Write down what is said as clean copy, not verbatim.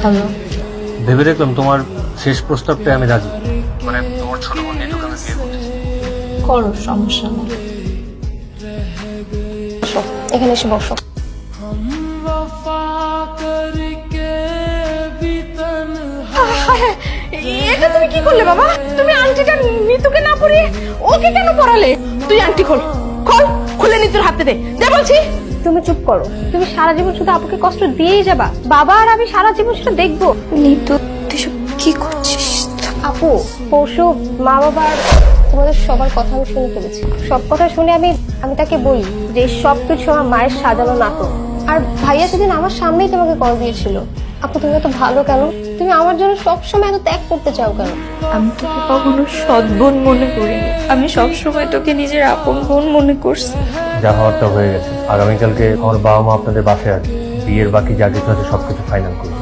ভালো। ভেবে দেখলাম তোমার শেষ প্রস্তাবটা আমি রাজি, মানে তোমার ছোট বোন নিতুকে আমি বিয়ে করতেছি। করো, সমস্যা নেই। বসো, এখানে এসে বসো। এটা তুমি কি করলে বাবা? তুমি আংটিটা নিতুকে না পরিয়ে ওকে কেন পরালে? তুই আংটি খোল, খোল, খুলে নিতুর হাতে দে, যা বলছি। তুমি চুপ করো, তুমি সারা জীবন শুধু আপুকে কষ্ট দিয়েই যাবা। বাবা আর আমি সারা জীবন সেটা দেখবো। নিতু, তুই সব কি করছিস? আপু, পরশু মা বাবার তোমাদের সবার কথা আমি শুনে ফেলেছি। সব কথা শুনে আমি তাকে বলি যে সবকিছু আমার মায়ের সাজানো নাটক। আর ভাইয়া সেদিন আমার সামনেই তোমাকে কল দিয়েছিল। আপু, তুমি এত ভালো কেন? তুমি আমার জন্য সবসময় এত ত্যাগ করতে চাও কেন? আমি তোকে কখনো সৎ বোন মনে করিনি, আমি সবসময় তোকে নিজের আপন বোন মনে করছি। যা হওয়ারটা হয়ে গেছে। আগামীকালকে আমার বাবা মা আপনাদের বাসায় আসবে, বিয়ের বাকি যা কিছু আছে সবকিছু ফাইনাল করবে।